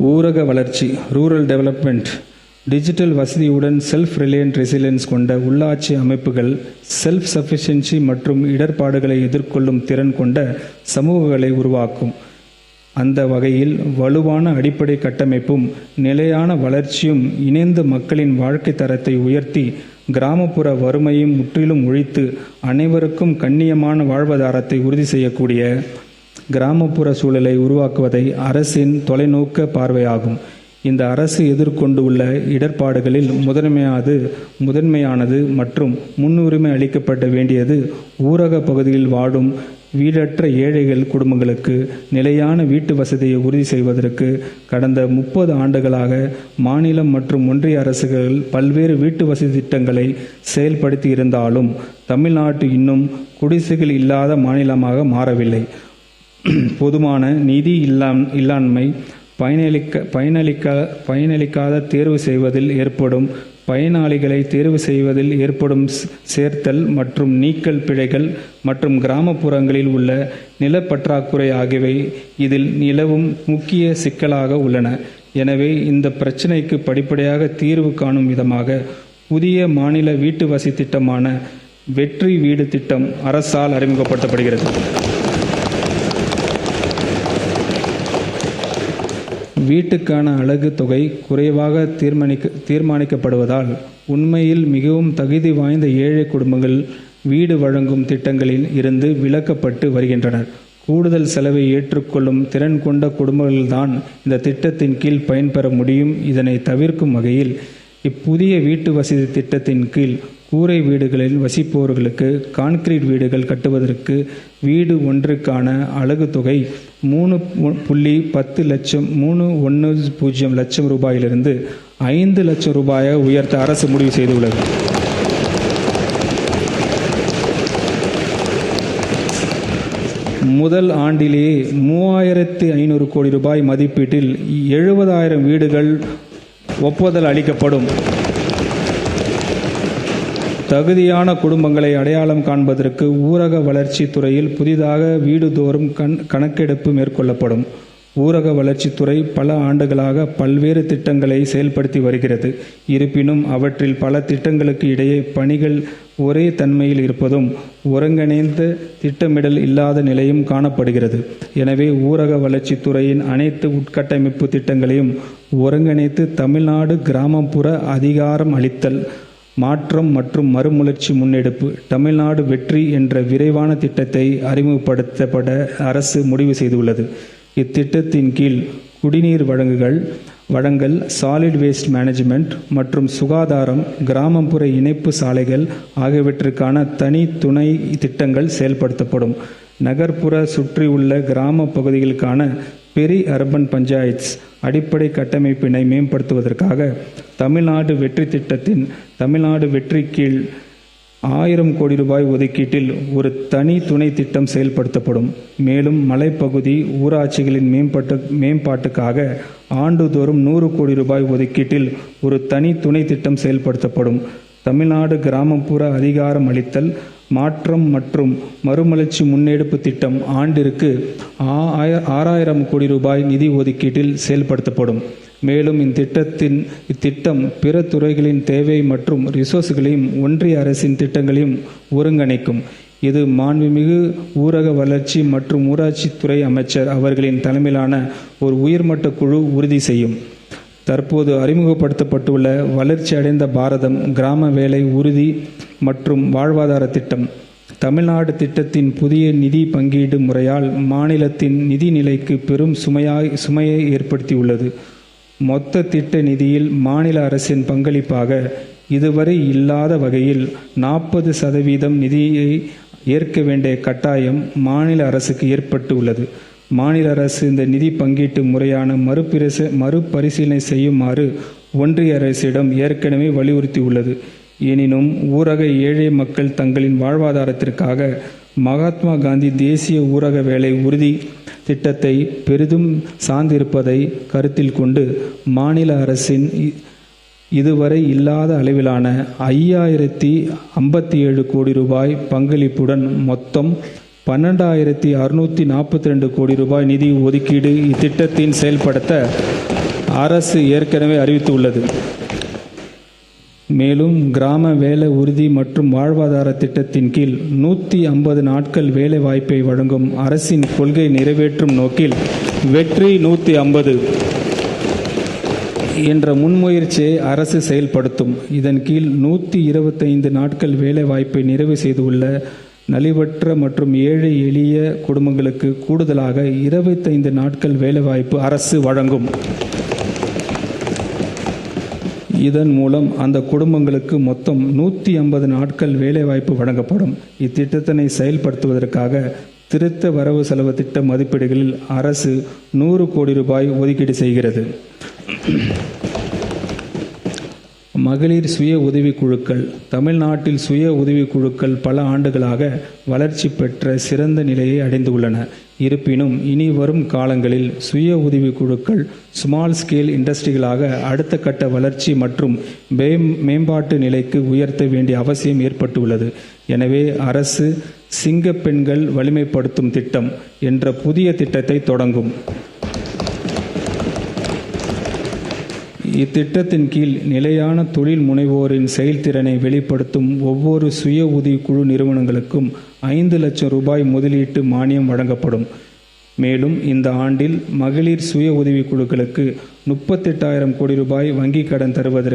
ஊரக வளர்ச்சி, rural development, digital வசதியுடன் செல்ஃப் ரிலையன்ட் ரெசிலியன்ஸ் கொண்ட உள்ளாட்சி அமைப்புகள் செல்ஃப் சஃபிஷியன்சி மற்றும் இடர்பாடுகளை எதிர்கொள்ளும் திறன் கொண்ட சமூகங்களை உருவாக்கும். அந்த வகையில் வலுவான அடிப்படை கட்டமைப்பும் நிலையான வளர்ச்சியும் இணைந்து மக்களின் வாழ்க்கை தரத்தை உயர்த்தி கிராமப்புற வறுமையும் முற்றிலும் ஒழித்து அனைவருக்கும் கண்ணியமான வாழ்வாதாரத்தை உறுதி செய்யக்கூடிய கிராமப்புற சூழலை உருவாக்குவதை அரசின் தொலைநோக்க பார்வையாகும். இந்த அரசு எதிர்கொண்டுள்ள இடர்பாடுகளில் முதன்மையானது மற்றும் முன்னுரிமை அளிக்கப்பட வேண்டியது ஊரக பகுதியில் வாடும் வீடற்ற ஏழைகள் குடும்பங்களுக்கு நிலையான வீட்டு வசதியை உறுதி செய்வதற்கு கடந்த 30 ஆண்டுகளாக மாநிலம் மற்றும் ஒன்றிய அரசுகள் பல்வேறு வீட்டு வசதி திட்டங்களை செயல்படுத்தி இருந்தாலும் தமிழ்நாடு இன்னும் குடிசைகள் இல்லாத மாநிலமாக மாறவில்லை. பொதுவான நிதி இல்லாண்மை, பயனளிக்காத தேர்வு செய்வதில் ஏற்படும் பயனாளிகளை தேர்வு செய்வதில் ஏற்படும் சேர்த்தல் மற்றும் நீக்கல் பிழைகள் மற்றும் கிராமப்புறங்களில் உள்ள நிலப்பற்றாக்குறை ஆகியவை இதில் நிலவும் முக்கிய சிக்கலாக உள்ளன. எனவே இந்த பிரச்சினைக்கு படிப்படியாக தீர்வு காணும் விதமாக புதிய மாநில வீட்டு வசதி திட்டமான வெற்றி வீடு திட்டம் அரசால் அறிமுகப்படுத்தப்படுகிறது. வீட்டுக்கான அலகு தொகை குறைவாக தீர்மானிக்கப்படுவதால் உண்மையில் மிகவும் தகுதி வாய்ந்த ஏழை குடும்பங்கள் வீடு வழங்கும் திட்டங்களில் இருந்து விலக்கப்பட்டு வருகின்றனர். கூடுதல் செலவை ஏற்றுக்கொள்ளும் திறன் கொண்ட குடும்பங்கள்தான் இந்த திட்டத்தின் கீழ் பயன்பெற முடியும். இதனை தவிர்க்கும் வகையில் இப்புதிய வீட்டு வசதி திட்டத்தின் கீழ் கூரை வீடுகளில் வசிப்பவர்களுக்கு கான்கிரீட் வீடுகள் கட்டுவதற்கு வீடு ஒன்றுக்கான அலகு தொகை 3.10 லட்சம் ரூபாயிலிருந்து 5 லட்சம் ரூபாயாக உயர்த்த அரசு முடிவு செய்துள்ளது. முதல் ஆண்டிலேயே 3500 கோடி ரூபாய் மதிப்பீட்டில் 70,000 வீடுகள் ஒப்புதல் அளிக்கப்படும். தகுதியான குடும்பங்களை அடையாளம் காண்பதற்கு ஊரக வளர்ச்சி துறையில் புதிதாக வீடுதோறும் கணக்கெடுப்பு மேற்கொள்ளப்படும். ஊரக வளர்ச்சித்துறை பல ஆண்டுகளாக பல்வேறு திட்டங்களை செயல்படுத்தி வருகிறது. இருப்பினும் அவற்றில் பல திட்டங்களுக்கு இடையே பணிகள் ஒரே தன்மையில் இருப்பதும் ஒருங்கிணைந்த திட்டமிடல் இல்லாத நிலையும் காணப்படுகிறது. எனவே ஊரக வளர்ச்சித்துறையின் அனைத்து உட்கட்டமைப்பு திட்டங்களையும் ஒருங்கிணைத்து தமிழ்நாடு கிராமப்புற அதிகாரம் அளித்தல், மாற்றம் மற்றும் மறுமலர்ச்சி முன்னெடுப்பு தமிழ்நாடு வெற்றி என்ற விரைவான திட்டத்தை அறிமுகப்படுத்தப்பட அரசு முடிவு செய்துள்ளது. இத்திட்டத்தின் கீழ் குடிநீர் வழங்கல், சாலிட் வேஸ்ட் மேனேஜ்மெண்ட் மற்றும் சுகாதாரம், கிராமப்புற இணைப்பு சாலைகள் ஆகியவற்றிற்கான தனி துணை திட்டங்கள் செயல்படுத்தப்படும். நகர்ப்புற சுற்றியுள்ள கிராம பகுதிகளுக்கான பெரி அர்பன் பஞ்சாயத்ஸ் அடிப்படை கட்டமைப்பினை மேம்படுத்துவதற்காக தமிழ்நாடு வெற்றி திட்டத்தின் தமிழ்நாடு வெற்றி கீழ் 1000 கோடி ரூபாய் ஒதுக்கீட்டில் ஒரு தனி துணை திட்டம் செயல்படுத்தப்படும். மேலும் மலைப்பகுதி ஊராட்சிகளின் மேம்பாட்டுக்காக ஆண்டுதோறும் 100 கோடி ரூபாய் ஒதுக்கீட்டில் ஒரு தனி துணை திட்டம் செயல்படுத்தப்படும். தமிழ்நாடு கிராமப்புற அதிகாரம் அளித்தல், மாற்றம் மற்றும் மறுமலர்ச்சி முன்னெடுப்பு திட்டம் ஆண்டிற்கு 6000 கோடி ரூபாய் நிதி ஒதுக்கீட்டில் செயல்படுத்தப்படும். மேலும் இத்திட்டம் பிற துறைகளின் தேவை மற்றும் ரிசோர்ஸ்களையும் ஒன்றிய அரசின் திட்டங்களையும் ஒருங்கிணைக்கும். இது மாண்புமிகு ஊரக வளர்ச்சி மற்றும் ஊராட்சித்துறை அமைச்சர் அவர்களின் தலைமையிலான ஒரு உயர்மட்ட குழு உறுதி செய்யும். தற்போது அறிமுகப்படுத்தப்பட்டுள்ள வளர்ச்சி அடைந்த பாரதம் கிராம வேலை உறுதி மற்றும் வாழ்வாதார திட்டம் தமிழ்நாடு திட்டத்தின் புதிய நிதி பங்கீடு முறையால் மாநிலத்தின் நிதி நிலைக்கு பெரும் சுமையை ஏற்படுத்தியுள்ளது. மொத்த திட்ட நிதியில் மாநில அரசின் பங்களிப்பாக இதுவரை இல்லாத வகையில் 40% நிதியை ஏற்க வேண்டிய கட்டாயம் மாநில அரசுக்கு ஏற்பட்டு உள்ளது. மாநில அரசு இந்த நிதி பங்கீட்டு முறையான மறுபரிசீலனை செய்யுமாறு ஒன்றிய அரசிடம் ஏற்கனவே வலியுறுத்தியுள்ளது. எனினும் ஊரக ஏழை மக்கள் தங்களின் வாழ்வாதாரத்திற்காக மகாத்மா காந்தி தேசிய ஊரக வேலை உறுதி திட்டத்தை பெரிதும் சார்ந்திருப்பதை கருத்தில் கொண்டு மாநில அரசின் இதுவரை இல்லாத அளவிலான 5057 கோடி ரூபாய் பங்களிப்புடன் மொத்தம் 12642 கோடி ரூபாய் நிதி ஒதுக்கீடு இத்திட்டத்தின் செயல்படுத்த அரசு ஏற்கனவே அறிவித்துள்ளது. மேலும் கிராம வேலை உறுதி மற்றும் வாழ்வாதார திட்டத்தின் கீழ் 150 நாட்கள் வேலை வாய்ப்பை வழங்கும் அரசின் கொள்கை நிறைவேற்றும் நோக்கில் வெற்றி 150 என்ற முன்முயற்சியை அரசு செயல்படுத்தும். இதன் கீழ் 125 நாட்கள் வேலை வாய்ப்பை நிறைவு செய்துள்ள நலிவற்ற மற்றும் ஏழை எளிய குடும்பங்களுக்கு கூடுதலாக 25 நாட்கள் வேலைவாய்ப்பு அரசு வழங்கும். இதன் மூலம் அந்த குடும்பங்களுக்கு மொத்தம் 150 நாட்கள் வேலைவாய்ப்பு வழங்கப்படும். இத்திட்டத்தினை செயல்படுத்துவதற்காக திருத்த வரவு செலவு திட்ட மதிப்பீடுகளில் அரசு 100 கோடி ரூபாய் ஒதுக்கீடு செய்கிறது. மகளிர் சுய உதவிக்குழுக்கள். தமிழ்நாட்டில் சுய உதவிக்குழுக்கள் பல ஆண்டுகளாக வளர்ச்சி பெற்ற சிறந்த நிலையை அடைந்துள்ளன. இருப்பினும் இனி வரும் காலங்களில் சுய உதவிக்குழுக்கள் ஸ்மால் ஸ்கேல் இண்டஸ்ட்ரிகளாக அடுத்த கட்ட வளர்ச்சி மற்றும் மேம்பாட்டு நிலைக்கு உயர்த்த வேண்டிய அவசியம் ஏற்பட்டுள்ளது. எனவே அரசு சிங்க பெண்கள் வலிமைப்படுத்தும் திட்டம் என்ற புதிய திட்டத்தை தொடங்கும். இத்திட்டத்தின் கீழ் நிலையான தொழில் முனைவோரின் செயல்திறனை வெளிப்படுத்தும் ஒவ்வொரு சுய உதவிக்குழு நிறுவனங்களுக்கும் 5 லட்சம் ரூபாய் முதலீட்டு மானியம் வழங்கப்படும். மேலும் இந்த ஆண்டில் மகளிர் சுய உதவிக்குழுக்களுக்கு 38,000 கோடி ரூபாய் வங்கிக் கடன் தருவதற்கு